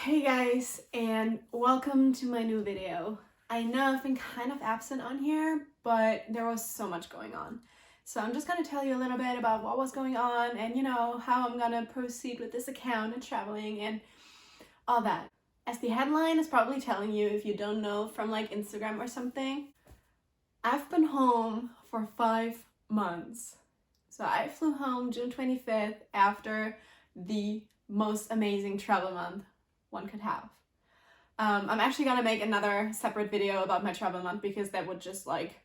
Hey guys, and welcome to my new video. I know I've been kind of absent on here, but there was so much going on. So I'm just gonna tell you a little bit about what was going on and how I'm gonna proceed with this account and traveling and all that. As the headline is probably telling you, if you don't know from like Instagram or something, I've been home for 5 months. So I flew home June 25th after the most amazing travel month one could have. I'm actually gonna make another separate video about my travel month because that would just like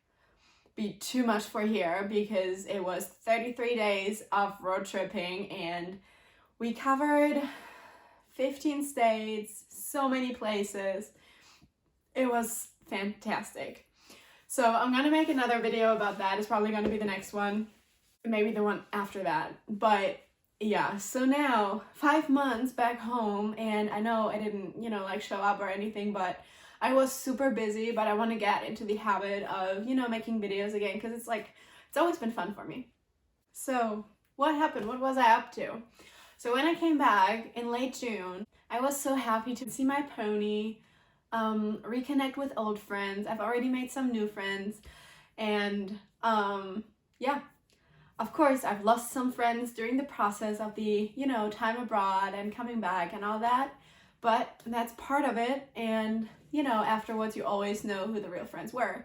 be too much for here, because it was 33 days of road tripping and we covered 15 states, so many places. It was fantastic. So I'm gonna make another video about that. It's probably gonna be the next one, maybe the one after that. But yeah, so now 5 months back home, and I know I didn't, like show up or anything, but I was super busy. But I want to get into the habit of, making videos again, because it's always been fun for me. So what happened? What was I up to? So when I came back in late June, I was so happy to see my pony, reconnect with old friends. I've already made some new friends, and yeah. Of course, I've lost some friends during the process of the, time abroad and coming back and all that, but that's part of it. And, afterwards you always know who the real friends were.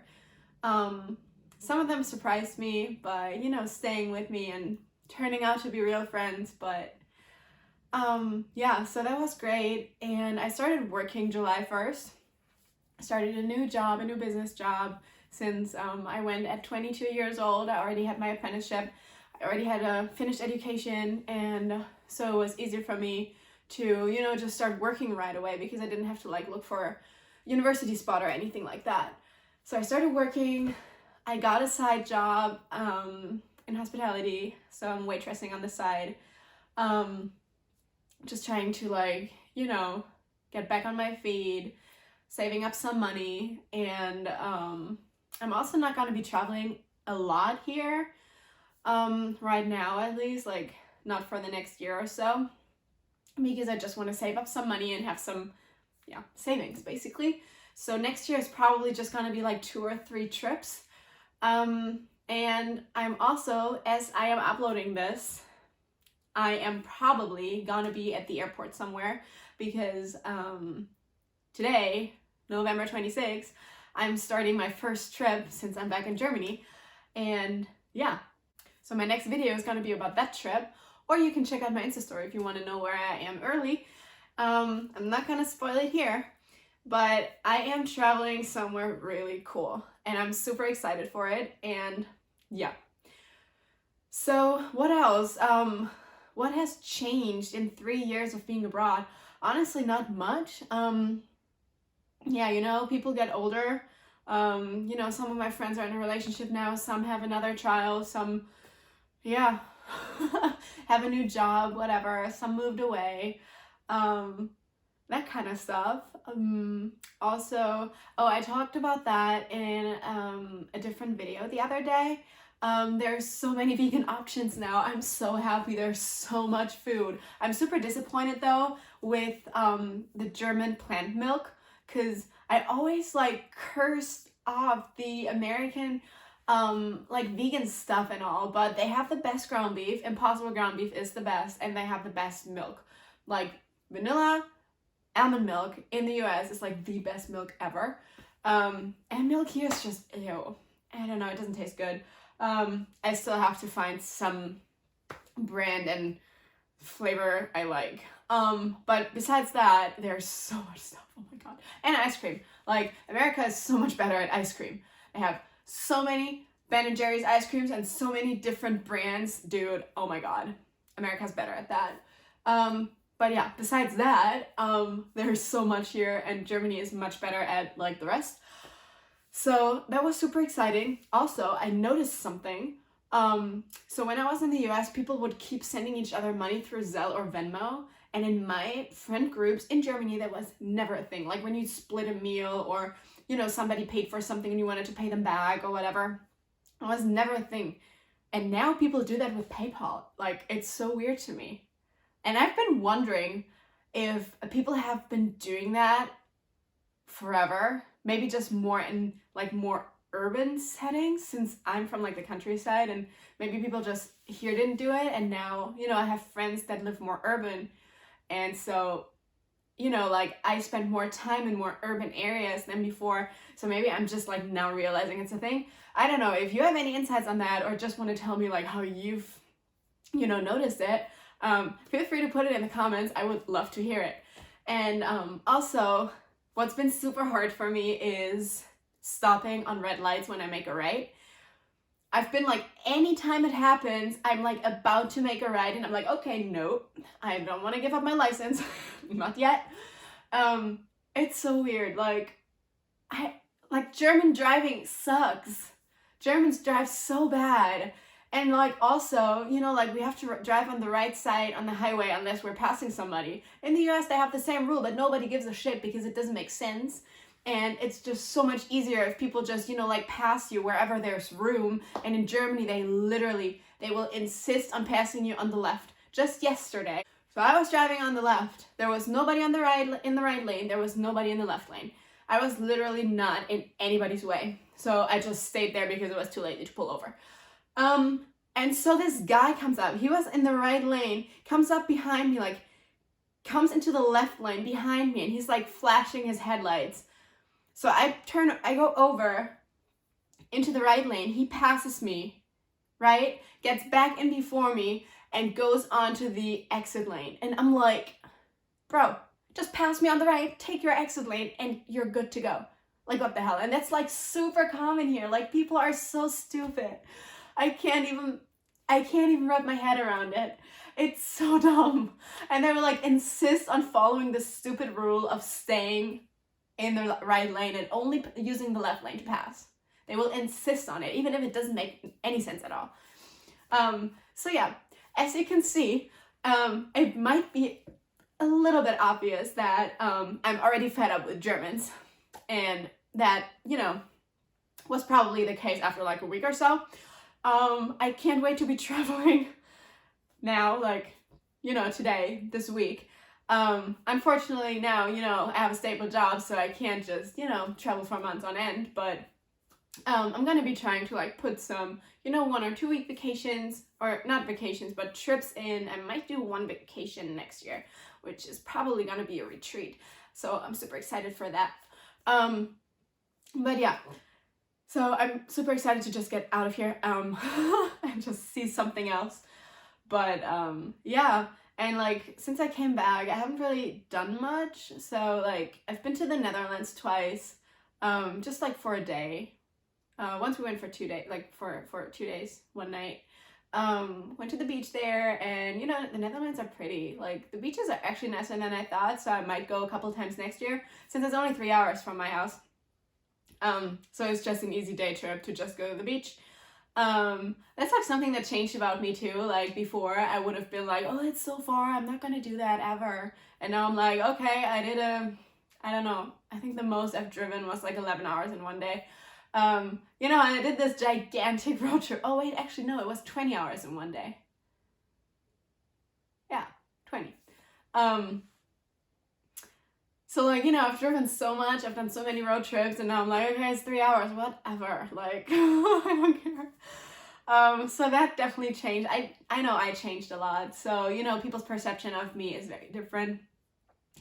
Some of them surprised me by, staying with me and turning out to be real friends, but yeah, so that was great. And I started working July 1st. I started a new job, a new business job. Since I went at 22 years old, I already had my apprenticeship, I already had a finished education, and so it was easier for me to, just start working right away, because I didn't have to like look for a university spot or anything like that. So I started working. I got a side job in hospitality, so I'm waitressing on the side, just trying to get back on my feet, saving up some money. And I'm also not going to be traveling a lot here, right now at least, like not for the next year or so, because I just want to save up some money and have some, savings basically. So next year is probably just going to be like 2 or 3 trips. And I'm also, as I am uploading this, I am probably going to be at the airport somewhere, because today, November 26th, I'm starting my first trip since I'm back in Germany. And yeah, so my next video is going to be about that trip, or you can check out my Insta story if you want to know where I am early. I'm not going to spoil it here, but I am traveling somewhere really cool and I'm super excited for it. And yeah. So what else? What has changed in 3 years of being abroad? Honestly, not much. Yeah, people get older. Some of my friends are in a relationship now, some have another child, some, have a new job, whatever, some moved away, that kind of stuff. Also, I talked about that in a different video the other day. There's so many vegan options now. I'm so happy. There's so much food. I'm super disappointed though with the German plant milk, because I always cursed off the American vegan stuff and all, but they have the best ground beef. Impossible ground beef is the best, and they have the best milk. Like vanilla almond milk in the US is like the best milk ever. And milk here is just ew. I don't know, it doesn't taste good. I still have to find some brand and flavor I like. But besides that, there's so much stuff. Oh my god. And ice cream. Like, America is so much better at ice cream. They have so many Ben & Jerry's ice creams and so many different brands. Dude, oh my god. America's better at that. But yeah, besides that, there's so much here, and Germany is much better at the rest. So that was super exciting. Also, I noticed something. So when I was in the US, people would keep sending each other money through Zelle or Venmo. And in my friend groups in Germany, that was never a thing. Like when you split a meal, or, somebody paid for something and you wanted to pay them back or whatever, it was never a thing. And now people do that with PayPal. Like, it's so weird to me. And I've been wondering if people have been doing that forever, maybe just more in like more urban settings, since I'm from like the countryside, and maybe people just here didn't do it, and now, you know, I have friends that live more urban, and so, you know, like I spend more time in more urban areas than before, so maybe I'm just like now realizing it's a thing. I don't know if you have any insights on that, or just want to tell me like how you've, you know, noticed it. Feel free to put it in the comments. I would love to hear it. And also, what's been super hard for me is stopping on red lights when I make a right. I've been like, anytime it happens, I'm like about to make a right, and I'm like, okay, no, I don't want to give up my license. Not yet. It's so weird. Like German driving sucks. Germans drive so bad. And like also, you know, like we have to drive on the right side on the highway unless we're passing somebody. In the US, they have the same rule, but nobody gives a shit because it doesn't make sense. And it's just so much easier if people just, you know, like pass you wherever there's room. And in Germany, they will insist on passing you on the left. Just yesterday. So I was driving on the left. There was nobody on the right, in the right lane. There was nobody in the left lane. I was literally not in anybody's way. So I just stayed there because it was too late to pull over. And so this guy comes up, he was in the right lane, comes up behind me, like, comes into the left lane behind me, and he's like flashing his headlights. So I go over into the right lane, he passes me, right, gets back in before me, and goes onto the exit lane. And I'm like, bro, just pass me on the right, take your exit lane, and you're good to go. Like, what the hell? And that's like super common here. Like, people are so stupid. I can't even wrap my head around it. It's so dumb. And they will like insist on following this stupid rule of staying in the right lane and only using the left lane to pass. They will insist on it, even if it doesn't make any sense at all. So yeah, as you can see, it might be a little bit obvious that I'm already fed up with Germans, and that, you know, was probably the case after like a week or so. I can't wait to be traveling now, like, you know, today, this week. Unfortunately now, you know, I have a stable job, so I can't just, you know, travel for months on end, but I'm gonna be trying to like put some, you know, 1 or 2 week vacations, or not vacations, but trips in. I might do 1 vacation next year, which is probably gonna be a retreat. So I'm super excited for that. But yeah. So I'm super excited to just get out of here and just see something else. But yeah, and like since I came back, I haven't really done much. So like I've been to the Netherlands twice, just like for a day. Once we went for 2 days, like for 2 days, 1 night. Went to the beach there, and you know, the Netherlands are pretty. Like the beaches are actually nicer than I thought, so I might go a couple times next year since it's only 3 hours from my house. So it's just an easy day trip to just go to the beach. That's like something that changed about me too. Like before I would have been like, oh, it's so far, I'm not gonna do that ever. And now I'm like, okay, I did I don't know, I think the most I've driven was like 11 hours in 1 day. You know, and I did this gigantic road trip. Oh wait, actually no, it was 20 hours in 1 day. Yeah, 20. So like, you know, I've driven so much, I've done so many road trips, and now I'm like, okay, it's 3 hours, whatever, like, I don't care. So that definitely changed. I know I changed a lot, so, you know, people's perception of me is very different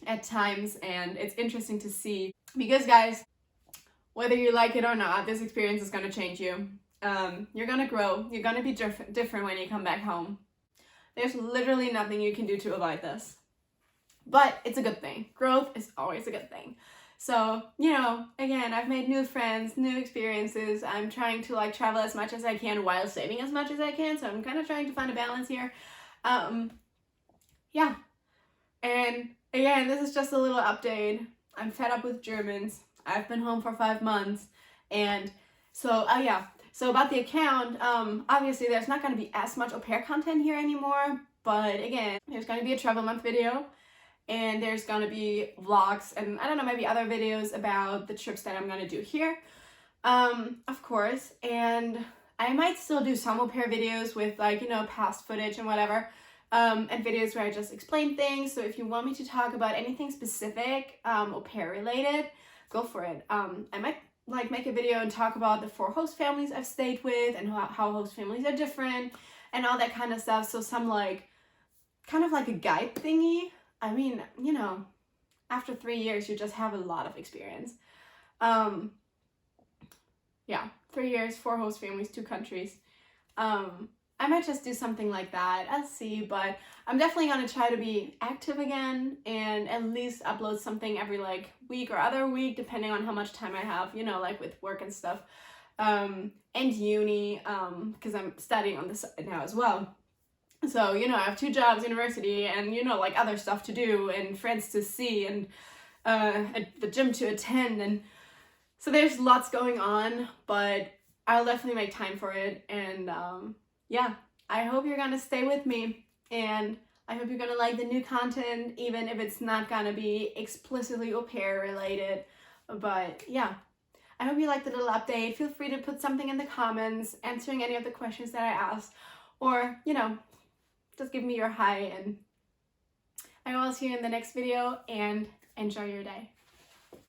at times, and it's interesting to see, because guys, whether you like it or not, this experience is gonna change you. You're gonna grow, you're gonna be different when you come back home. There's literally nothing you can do to avoid this. But it's a good thing. Growth is always a good thing. So, you know, again, I've made new friends, new experiences. I'm trying to like travel as much as I can while saving as much as I can. So I'm kind of trying to find a balance here. Yeah. And again, this is just a little update. I'm fed up with Germans. I've been home for 5 months. And so, yeah. So about the account, obviously there's not going to be as much au pair content here anymore. But again, there's going to be a travel month video. And there's gonna be vlogs and I don't know, maybe other videos about the trips that I'm gonna do here, of course. And I might still do some au pair videos with like, you know, past footage and whatever. and videos where I just explain things. So if you want me to talk about anything specific, au pair related, go for it. I might like make a video and talk about the 4 host families I've stayed with and how host families are different and all that kind of stuff. So some like kind of like a guide thingy. I mean, you know, after 3 years, you just have a lot of experience. Yeah, 3 years, 4 host families, 2 countries. I might just do something like that. I'll see, but I'm definitely going to try to be active again and at least upload something every like week or other week, depending on how much time I have, you know, like with work and stuff, and uni, because I'm studying on the side now as well. So, you know, I have 2 jobs, university, and, you know, like other stuff to do and friends to see and the gym to attend. And so there's lots going on, but I'll definitely make time for it. And yeah, I hope you're gonna stay with me, and I hope you're gonna like the new content, even if it's not gonna be explicitly au pair related. But yeah, I hope you liked the little update. Feel free to put something in the comments, answering any of the questions that I asked, or, you know, just give me your hi, and I will see you in the next video, and enjoy your day.